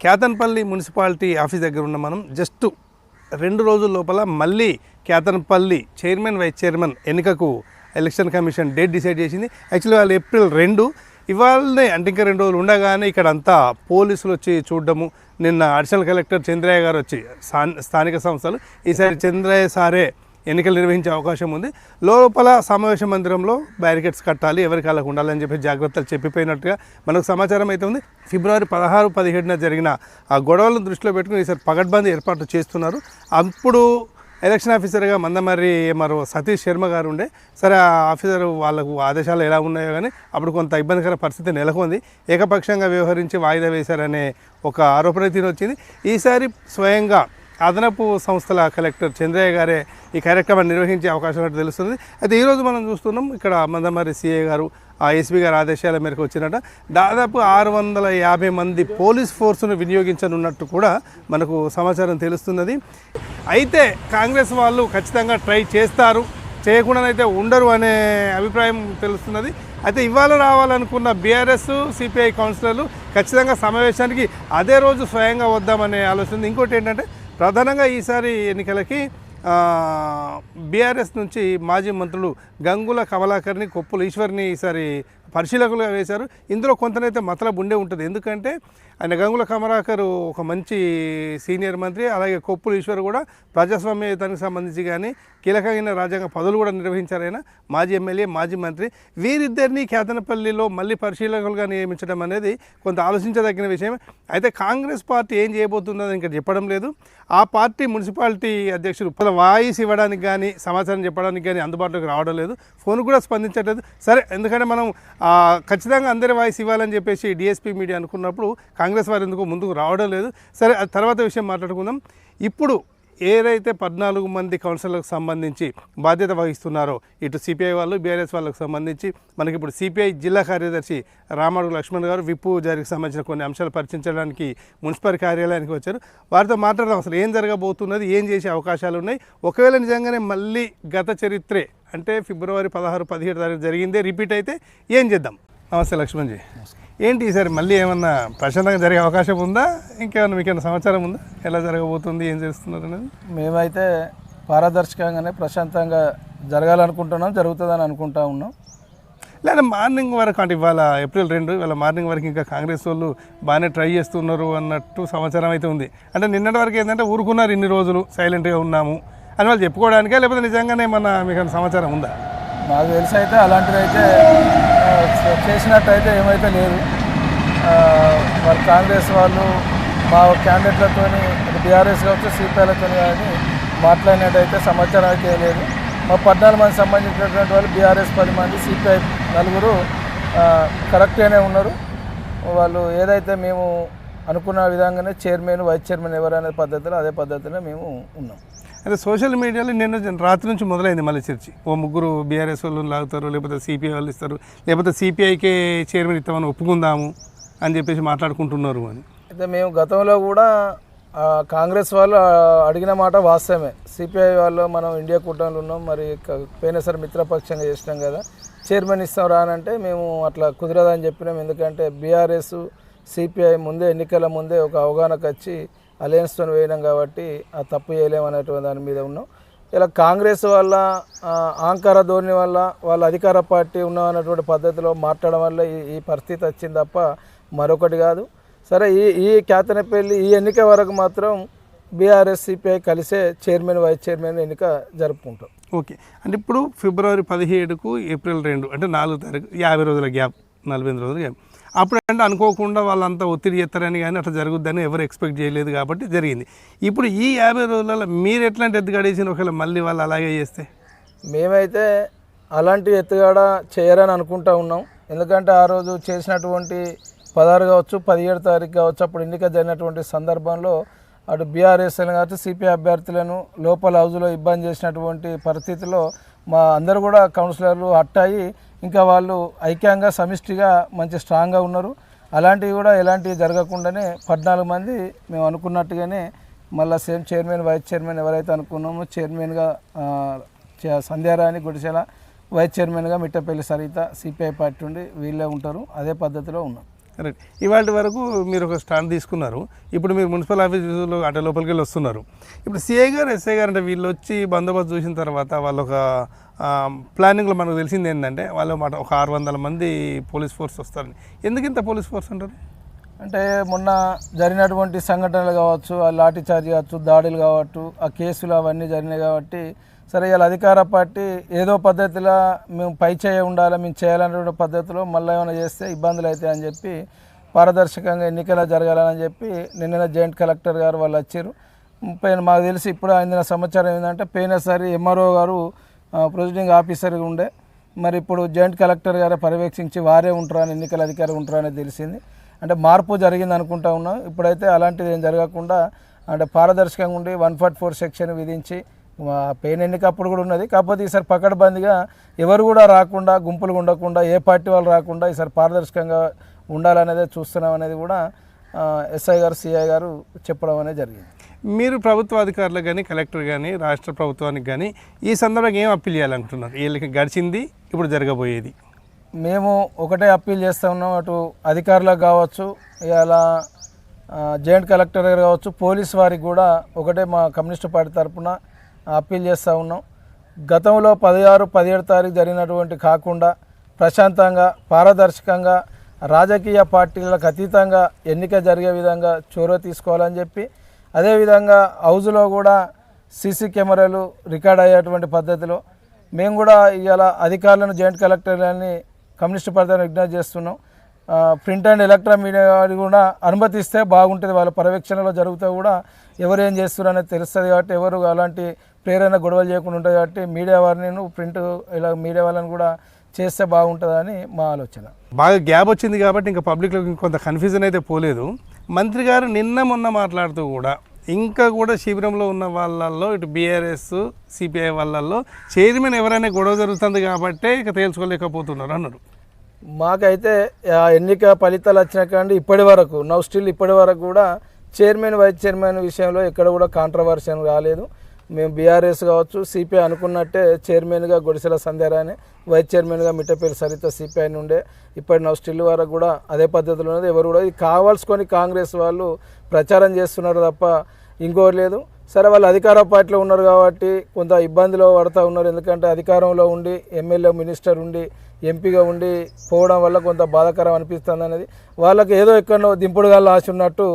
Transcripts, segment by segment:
Ketanpalli municipality office దగ్గర ఉన్న మనం జస్ట్ 2 రోజుల లోపల మళ్ళీ కేతన్పల్లి చైర్మన్ వైస్ చైర్మన్ ఎన్నికకు ఎలక్షన్ కమిషన్ డేట్ డిసైడ్ చేసింది. యాక్చువల్లీ వాళ్ళు ఏప్రిల్ 2 ఇవాళనే అంటే ఇంకా 2 రోజులు ఉండగానే ఇక్కడ అంతా పోలీసులు వచ్చి చూడడము. నిన్న అడిషనల్ కలెక్టర్ చంద్రయ్య గారు వచ్చి స్థానిక సంస్థలు ఈసారి చంద్రయ్య సారే ఎన్నికలు నిర్వహించే అవకాశం ఉంది. లోపల సమావేశ మందిరంలో బ్యారికేడ్స్ కట్టాలి, ఎవరికి అలా ఉండాలని చెప్పి జాగ్రత్తలు చెప్పిపోయినట్టుగా మనకు సమాచారం అయితే ఉంది. ఫిబ్రవరి 16, 17న జరిగిన ఆ గొడవలను దృష్టిలో పెట్టుకుని ఈసారి పగడ్బందీ ఏర్పాట్లు చేస్తున్నారు. అప్పుడు ఎలక్షన్ ఆఫీసర్గా మందమర్రి మరో సతీష్ శర్మ గారు ఉండే. సరే ఆ ఆఫీసర్ వాళ్ళకు ఆదేశాలు ఎలా ఉన్నాయో కానీ అప్పుడు కొంత ఇబ్బందికర పరిస్థితి నెలకొంది. ఏకపక్షంగా వ్యవహరించి వాయిదా వేశారనే ఒక ఆరోపణ వచ్చింది. ఈసారి స్వయంగా అదనపు సంస్థల కలెక్టర్ చంద్రయ్య గారే ఈ కార్యక్రమాన్ని నిర్వహించే అవకాశం ఉన్నట్టు తెలుస్తుంది. అయితే ఈరోజు మనం చూస్తున్నాం ఇక్కడ మందమర్రి సిఐ గారు ఆ ఎస్పీ గారి ఆదేశాల మేరకు వచ్చినట్ట దాదాపు 650 మంది పోలీస్ ఫోర్సును వినియోగించనున్నట్టు కూడా మనకు సమాచారం తెలుస్తున్నది. అయితే కాంగ్రెస్ వాళ్ళు ఖచ్చితంగా ట్రై చేస్తారు, చేయకుండానైతే ఉండరు అనే అభిప్రాయం తెలుస్తున్నది. అయితే ఇవాళ రావాలనుకున్న బీఆర్ఎస్ సిపిఐ కౌన్సిలర్లు ఖచ్చితంగా సమావేశానికి అదే రోజు స్వయంగా వద్దామనే ఆలోచన. ఇంకోటి ఏంటంటే ప్రధానంగా ఈసారి ఎన్నికలకి బీఆర్ఎస్ నుంచి మాజీ మంత్రులు గంగుల కమలాకర్ని, కొప్పుల ఈశ్వర్ని ఈసారి పరిశీలకులుగా వేశారు. ఇందులో కొంతనైతే మతలబు ఉండే ఉంటుంది. ఎందుకంటే ఆయన గంగుల కమలాకర్ ఒక మంచి సీనియర్ మంత్రి, అలాగే కొప్పుల ఈశ్వర్ కూడా ప్రజాస్వామ్యయుతానికి సంబంధించి కానీ కీలకమైన రాజ్యాంగ పదవులు కూడా నిర్వహించారు. ఆయన మాజీ ఎమ్మెల్యే, మాజీ మంత్రి. వీరిద్దరినీ కేతనపల్లిలో మళ్ళీ పరిశీలకులుగా నియమించడం అనేది కొంత ఆలోచించదగిన విషయం. అయితే కాంగ్రెస్ పార్టీ ఏం చేయబోతుందని ఇంకా చెప్పడం లేదు. ఆ పార్టీ మున్సిపాలిటీ అధ్యక్షుడు వాయిస్ ఇవ్వడానికి కానీ సమాచారం చెప్పడానికి కానీ అందుబాటులోకి రావడం లేదు, ఫోన్ కూడా స్పందించట్లేదు. సరే, ఎందుకంటే మనం ఖచ్చితంగా అందరి వాయిస్ ఇవ్వాలని చెప్పేసి డిఎస్పీ మీడియా అనుకున్నప్పుడు కాంగ్రెస్ వారు ఎందుకు ముందుకు రావడం లేదు. సరే, తర్వాత విషయం మాట్లాడుకుందాం. ఇప్పుడు ఏదైతే 14 మంది కౌన్సిలర్లకు సంబంధించి బాధ్యత వహిస్తున్నారో ఇటు సిపిఐ వాళ్ళు, బీఆర్ఎస్ వాళ్ళకు సంబంధించి మనకి ఇప్పుడు సిపిఐ జిల్లా కార్యదర్శి రామడుగు లక్ష్మణ్ గారు విప్పు జారీకి సంబంధించిన కొన్ని అంశాలు పరిచయించడానికి మున్సిపల్ కార్యాలయానికి వచ్చారు. వారితో మాట్లాడదాం. అసలు ఏం జరగబోతున్నది, ఏం చేసే అవకాశాలు ఉన్నాయి, ఒకవేళ నిజంగానే మళ్ళీ గత చరిత్రే అంటే ఫిబ్రవరి 16, 17 తారీఖు జరిగిందే రిపీట్ అయితే ఏం చేద్దాం. నమస్తే లక్ష్మణ్జీ. ఏంటి ఈసారి మళ్ళీ ఏమన్నా ప్రశాంతంగా జరిగే అవకాశం ఉందా? ఇంకేమన్నా మీకేమైనా సమాచారం ఉందా ఎలా జరగబోతుంది, ఏం చేస్తున్నారు అనేది? మేమైతే పారదర్శకంగానే ప్రశాంతంగా జరగాలనుకుంటున్నాం, జరుగుతుందని అనుకుంటా ఉన్నాం. లేదా మార్నింగ్ వరకు అంటే ఇవాళ ఏప్రిల్ 2 ఇవాళ మార్నింగ్ వరకు ఇంకా కాంగ్రెస్ వాళ్ళు బాగానే ట్రై చేస్తున్నారు అన్నట్టు సమాచారం అయితే ఉంది. అంటే నిన్నటి వరకు ఏంటంటే ఊరుకున్నారు, ఇన్ని రోజులు సైలెంట్గా ఉన్నాము అని వాళ్ళు చెప్పుకోవడానికే, లేకపోతే నిజంగానే ఏమన్నా మీకు సమాచారం ఉందా? నాకు తెలిసి అయితే అలాంటివి అయితే చేసినట్టయితే ఏమైతే లేదు. మరి కాంగ్రెస్ వాళ్ళు మా క్యాండిడేట్లతో బీఆర్ఎస్ కావచ్చు సిపిఐలతో కానీ మాట్లాడినట్టయితే సమాచారం అయితే లేదు. మా 14 మంది సంబంధించినటువంటి వాళ్ళు బీఆర్ఎస్ 10 మంది, సిపిఐ 4 కరెక్ట్గానే ఉన్నారు. వాళ్ళు ఏదైతే మేము అనుకున్న విధంగానే చైర్మన్, వైస్ చైర్మన్ ఎవరనే పద్ధతిలో అదే పద్ధతిలో మేము ఉన్నాం. అయితే సోషల్ మీడియాలో నిన్న రాత్రి నుంచి మొదలైంది మళ్ళీ చర్చ. ఓ 3 బీఆర్ఎస్ వాళ్ళు లాగుతారు, లేకపోతే సిపిఐ వాళ్ళు ఇస్తారు, లేకపోతే సిపిఐకే చైర్మన్ ఇస్తామని ఒప్పుకుందాము అని చెప్పేసి మాట్లాడుకుంటున్నారు అని. అయితే మేము గతంలో కూడా కాంగ్రెస్ వాళ్ళు అడిగిన మాట వాస్తవమే. సిపిఐ వాళ్ళు మనం ఇండియా కూటమిలో ఉన్నాం, మరి పోయినసారి మిత్రపక్షంగా చేసినాం కదా, చైర్మన్ ఇస్తాం రానంటే మేము అట్లా కుదరదని చెప్పినాం. ఎందుకంటే బీఆర్ఎస్ సిపిఐ ముందే ఎన్నికల ముందే ఒక అవగాహనకు వచ్చి అలయన్స్తో వేయడం కాబట్టి ఆ తప్పు చేయలేమనేటువంటి దాని మీద ఉన్నాం. ఇలా కాంగ్రెస్ వల్ల ఆంకార ధోరణి వల్ల వాళ్ళ అధికార పార్టీ ఉన్నటువంటి పద్ధతిలో మాట్లాడడం వల్ల ఈ పరిస్థితి వచ్చింది తప్ప మరొకటి కాదు. సరే, ఈ కేతనపల్లి ఈ ఎన్నిక వరకు మాత్రం బీఆర్ఎస్ సిపిఐ కలిసే చైర్మన్, వైస్ చైర్మన్ ఎన్నిక జరుపుకుంటాం. ఓకే, అంటే ఇప్పుడు ఫిబ్రవరి 17కు ఏప్రిల్ 2 అంటే 4 తారీఖు 50 రోజుల గ్యాప్, 48 రోజుల గ్యాప్. అప్పుడు అంటే అనుకోకుండా వాళ్ళంతా ఒత్తిడి చేస్తారని కానీ అట్లా జరుగుద్దని ఎవరు ఎక్స్పెక్ట్ చేయలేదు కాబట్టి జరిగింది. ఇప్పుడు ఈ 50 రోజులలో మీరు ఎట్లాంటి ఎత్తుగడేసిన ఒకవేళ మళ్ళీ వాళ్ళు అలాగే చేస్తే? మేమైతే అలాంటి ఎత్తుగడ చేయరని అనుకుంటా ఉన్నాం. ఎందుకంటే ఆ రోజు చేసినటువంటి 16 కావచ్చు, 17 తారీఖు కావచ్చు, అప్పుడు ఎన్నిక జరిగినటువంటి సందర్భంలో అటు బీఆర్ఎస్లను కావచ్చు సిపిఐ అభ్యర్థులను లోపల హౌజ్లో ఇబ్బంది చేసినటువంటి పరిస్థితిలో మా అందరూ కూడా కౌన్సిలర్లు అట్టాయి. ఇంకా వాళ్ళు ఐక్యంగా సమిష్టిగా మంచి స్ట్రాంగ్గా ఉన్నారు. అలాంటివి కూడా ఎలాంటివి జరగకుండానే 14 మంది మేము అనుకున్నట్టుగానే మళ్ళీ సేమ్ చైర్మన్, వైస్ చైర్మన్ ఎవరైతే అనుకున్నామో చైర్మన్గా సంధ్యారాణి గుడిసెల, వైస్ చైర్మన్గా మిట్టపల్లి సరిత సిపిఐ పార్టీ ఉండి వీళ్ళే ఉంటారు. అదే పద్ధతిలో ఉన్నాం. రైట్. ఇవాళ వరకు మీరు ఒక స్టాండ్ తీసుకున్నారు. ఇప్పుడు మీరు మున్సిపల్ ఆఫీసులో అటు లోపలికి వెళ్ళి వస్తున్నారు. ఇప్పుడు సిఐ గారు, ఎస్ఐ గారు అంటే వీళ్ళు వచ్చి బందోబస్తు చూసిన తర్వాత వాళ్ళు ఒక ప్లానింగ్లో మనకు తెలిసింది ఏంటంటే వాళ్ళు ఒక 600 మంది పోలీస్ ఫోర్స్ వస్తారని. ఎందుకు ఇంత పోలీస్ ఫోర్స్ అంటారు? అంటే మొన్న జరిగినటువంటి సంఘటనలు కావచ్చు, ఆ లాఠీ చార్జ్ కావచ్చు, దాడులు కావచ్చు, ఆ కేసులు అవన్నీ జరిగినాయి కాబట్టి సరే ఇలా అధికార పార్టీ ఏదో పద్ధతిలో మేము పై చేయ ఉండాలి, మేము చేయాలనే పద్ధతిలో మళ్ళీ ఏమైనా చేస్తే ఇబ్బందులు అవుతాయి అని చెప్పి పారదర్శకంగా ఎన్నికలు జరగాలని చెప్పి నిన్న జాయింట్ కలెక్టర్ గారు వాళ్ళు వచ్చారు. మాకు తెలిసి ఇప్పుడు అందిన సమాచారం ఏంటంటే పోయినసారి ఎంఆర్ఓ గారు ప్రొసీడింగ్ ఆఫీసర్గా ఉండే, మరి ఇప్పుడు జాయింట్ కలెక్టర్ గారే పర్యవేక్షించి వారే ఉంటారని, ఎన్నికల అధికారి ఉంటారని తెలిసింది. అంటే మార్పు జరిగింది అనుకుంటా ఉన్నాం. ఇప్పుడైతే అలాంటిది ఏం జరగకుండా అంటే పారదర్శకంగా ఉండి 144 సెక్షన్ విధించి పెయిన్ ఎన్నికప్పుడు కూడా ఉన్నది. కాకపోతే ఈసారి పకడ్బందీగా ఎవరు కూడా రాకుండా, గుంపులు ఉండకుండా, ఏ పార్టీ వాళ్ళు రాకుండా ఈసారి పారదర్శకంగా ఉండాలనేదే చూస్తున్నాం అనేది కూడా ఎస్ఐ గారు, సిఐ గారు చెప్పడం అనేది జరిగింది. మీరు ప్రభుత్వ అధికారులకు కానీ, కలెక్టర్ కానీ, రాష్ట్ర ప్రభుత్వానికి కానీ ఈ సందర్భంగా ఏం అప్పీల్ చేయాలనుకుంటున్నారు? వీళ్ళకి గడిచింది, ఇప్పుడు జరగబోయేది. మేము ఒకటే అప్పీల్ చేస్తూ ఉన్నాం, అటు అధికారులకు కావచ్చు, ఇలా జాయింట్ కలెక్టర్ గారు కావచ్చు, పోలీస్ వారికి కూడా ఒకటే మా కమ్యూనిస్ట్ పార్టీ తరఫున అప్పీల్ చేస్తూ ఉన్నాం. గతంలో 16, 17 తారీఖు జరిగినటువంటి కాకుండా ప్రశాంతంగా, పారదర్శకంగా, రాజకీయ పార్టీలకు అతీతంగా ఎన్నిక జరిగే విధంగా చొరవ తీసుకోవాలని చెప్పి, అదేవిధంగా హౌజ్లో కూడా సీసీ కెమెరాలు రికార్డ్ అయ్యేటువంటి పద్ధతిలో మేము కూడా ఇవాళ అధికారులను, జాయింట్ కలెక్టర్లని కమ్యూనిస్ట్ పార్టీని విజ్ఞప్తి చేస్తున్నాం. ప్రింట్ అండ్ ఎలక్ట్రానిక్ మీడియా కూడా అనుమతిస్తే బాగుంటుంది. వాళ్ళ పర్యవేక్షణలో జరుగుతూ కూడా ఎవరు ఏం చేస్తున్నారు అనేది తెలుస్తుంది కాబట్టి, ఎవరు అలాంటి ప్రేరణ గొడవలు చేయకుండా ఉంటుంది కాబట్టి మీడియా వారిని, ప్రింట్ ఇలా మీడియా వాళ్ళని కూడా చేస్తే బాగుంటుందని మా ఆలోచన. బాగా గ్యాప్ వచ్చింది కాబట్టి ఇంకా పబ్లిక్లో కొంత కన్ఫ్యూజన్ అయితే పోలేదు. మంత్రి గారు నిన్న మొన్న మాట్లాడుతూ కూడా ఇంకా కూడా శిబిరంలో ఉన్న వాళ్ళల్లో ఇటు బీఆర్ఎస్, సిపిఐ వాళ్ళల్లో చైర్మన్ ఎవరైనా గొడవ జరుగుతుంది కాబట్టే ఇక తేల్చుకోలేకపోతున్నారు అన్నారు. మాకైతే ఎన్నిక ఫలితాలు వచ్చిన కానీ ఇప్పటి వరకు ఇప్పటి వరకు కూడా చైర్మన్, వైస్ చైర్మన్ విషయంలో ఎక్కడ కూడా కాంట్రవర్సీ రాలేదు. మేము బీఆర్ఎస్ కావచ్చు, సిపిఐ అనుకున్నట్టే చైర్మన్గా గుడిసెల సంధ్యారాణి, వైస్ చైర్మన్గా మిట్టపల్లి సరిత సిపిఐ నుండే ఇప్పటి వరకు కూడా అదే పద్ధతిలో ఉన్నది. ఎవరు కూడా ఇది కావాల్సుకొని కాంగ్రెస్ వాళ్ళు ప్రచారం చేస్తున్నారు తప్ప ఇంకోటి లేదు. సరే, వాళ్ళు అధికార పార్టీలో ఉన్నారు కాబట్టి కొంత ఇబ్బందిలో పడుతూ ఉన్నారు. ఎందుకంటే అధికారంలో ఉండి, ఎమ్మెల్యే, మినిస్టర్ ఉండి, ఎంపీగా ఉండి పోవడం వల్ల కొంత బాధాకరం అనిపిస్తుంది అనేది వాళ్ళకి ఏదో ఎక్కడో దింపుడుగా ఆశ ఉన్నట్టు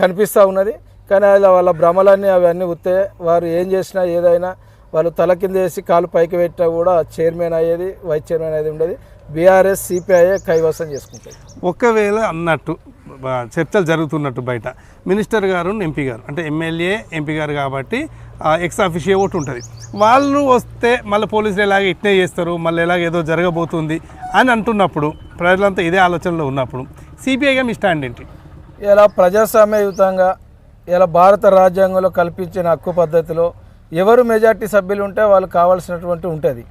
కనిపిస్తూ ఉన్నది. కానీ అది వాళ్ళ భ్రమలన్నీ అవన్నీ ఉత్తే. వారు ఏం చేసినా ఏదైనా వాళ్ళు తల కింద వేసి కాలు పైకి పెట్టినా కూడా చైర్మన్ అయ్యేది, వైస్ చైర్మన్ అయ్యేది ఉండేది. బీఆర్ఎస్, సిపిఐ కైవసం చేసుకుంటాయి. ఒకవేళ అన్నట్టు చర్చలు జరుగుతున్నట్టు బయట మినిస్టర్ గారు, ఎంపీ గారు అంటే ఎమ్మెల్యే, ఎంపీ గారు కాబట్టి ఎక్స్ ఆఫీషియో ఒకటి ఉంటుంది. వాళ్ళు వస్తే మళ్ళీ పోలీసులు ఎలాగ ఇట్నే చేస్తారు, మళ్ళీ ఎలాగ ఏదో జరగబోతుంది అని అంటున్నప్పుడు, ప్రజలంతా ఇదే ఆలోచనలో ఉన్నప్పుడు సిపిఐగా మీ స్టాండ్ ఏంటి? ఇలా ప్రజాస్వామ్యయుతంగా ఇలా భారత రాజ్యాంగంలో కల్పించిన హక్కు పద్ధతిలో ఎవరు మెజార్టీ సభ్యులు ఉంటే వాళ్ళు కావాల్సినటువంటి ఉంటుంది.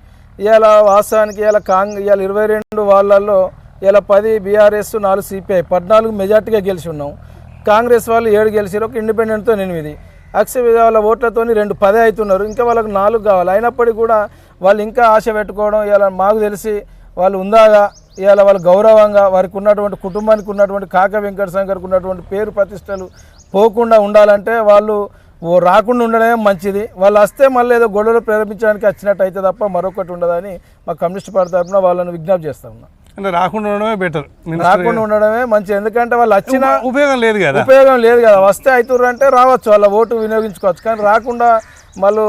ఇవాళ వాస్తవానికి ఇవాళ ఇవాళ 22 వాళ్ళల్లో ఇలా 10 బీఆర్ఎస్, 4 సిపిఐ 14 మెజార్టీగా గెలిచి ఉన్నాం. కాంగ్రెస్ వాళ్ళు 7 గెలిచారు, ఒక ఇండిపెండెంట్తో 8. అక్షయ వాళ్ళ ఓట్లతో 2 10 అవుతున్నారు. ఇంకా వాళ్ళకు 4 కావాలి. అయినప్పటికీ కూడా వాళ్ళు ఇంకా ఆశ పెట్టుకోవడం, ఇవాళ మాకు తెలిసి వాళ్ళు ఉందాగా ఇవాళ వాళ్ళు గౌరవంగా వారికి ఉన్నటువంటి కుటుంబానికి ఉన్నటువంటి కాక వెంకట శంకర్కి ఉన్నటువంటి పేరు ప్రతిష్టలు పోకుండా ఉండాలంటే వాళ్ళు రాకుండా ఉండడమే మంచిది. వాళ్ళు వస్తే మళ్ళీ ఏదో గొడవలు ప్రారంభించడానికి వచ్చినట్టు అయితే తప్ప మరొకటి ఉండదని మా కమ్యూనిస్ట్ పార్టీ తరఫున వాళ్ళని విజ్ఞప్తి చేస్తా ఉన్నా. అంటే రాకుండా ఉండడమే బెటర్, రాకుండా ఉండడమే మంచిది. ఎందుకంటే వాళ్ళు వచ్చిన ఉపయోగం లేదు కదా. వస్తే అవుతుర్రు అంటే రావచ్చు, వాళ్ళ ఓటు వినియోగించుకోవచ్చు. కానీ రాకుండా వాళ్ళు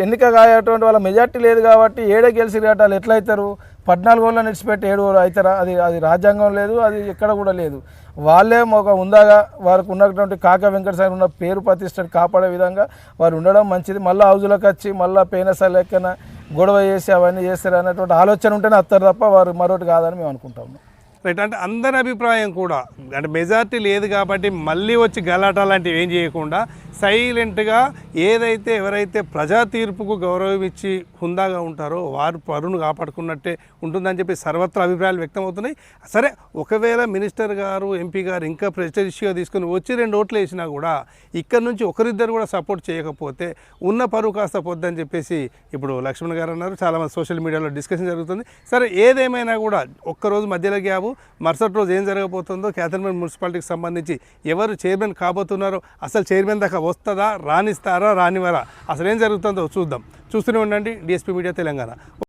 ఎన్నిక కాయేటువంటి వాళ్ళ మెజార్టీ లేదు కాబట్టి 7 గెలిచి వాళ్ళు ఎట్లయితారు? 14 ఓళ్ళు నిడిచిపెట్టి 7 అవుతారా? అది రాజ్యాంగం లేదు, అది ఎక్కడ కూడా లేదు. వాళ్ళే ఒక ఉందాగా వారికి ఉన్నటువంటి కాక వెంకటసారి ఉన్న పేరు ప్రతిష్టను కాపాడే విధంగా వారు ఉండడం మంచిది. మళ్ళీ హౌజులకు వచ్చి మళ్ళీ పేనసారి లెక్కన గొడవ చేసి అవన్నీ చేస్తారు అన్నటువంటి ఆలోచన ఉంటేనే వస్తారు తప్ప వారు మరొకటి కాదని మేము అనుకుంటాము. రైట్. అంటే అందరి అభిప్రాయం కూడా అంటే మెజార్టీ లేదు కాబట్టి మళ్ళీ వచ్చి గలాటా లాంటివి ఏం చేయకుండా సైలెంట్గా ఏదైతే ఎవరైతే ప్రజా తీర్పుకు గౌరవం ఇచ్చి హుందాగా ఉంటారో వారు పరును కాపాడుకున్నట్టే ఉంటుందని చెప్పి సర్వత్రా అభిప్రాయాలు వ్యక్తమవుతున్నాయి. సరే, ఒకవేళ మినిస్టర్ గారు, ఎంపీ గారు ఇంకా ప్రెస్టేజియస్గా తీసుకుని వచ్చి 2 ఓట్లు వేసినా కూడా ఇక్కడ నుంచి ఒకరిద్దరు కూడా సపోర్ట్ చేయకపోతే ఉన్న పరువు కాస్త పొద్దని చెప్పేసి ఇప్పుడు లక్ష్మణ్ గారు అన్నారు. చాలామంది సోషల్ మీడియాలో డిస్కషన్ జరుగుతుంది. సరే, ఏదేమైనా కూడా ఒక్కరోజు మధ్యలో గ్యాబు మరుసటి రోజు ఏం జరగబోతుందో క్యాథన్మెన్ మున్సిపాలిటీకి సంబంధించి ఎవరు చైర్మన్ కాబోతున్నారో, అసలు చైర్మన్ దాకా వస్తుందా, రానిస్తారా, రానివరా, అసలు ఏం జరుగుతుందో చూద్దాం. చూస్తూనే ఉండండి డిఎస్పీ మీడియా తెలంగాణ.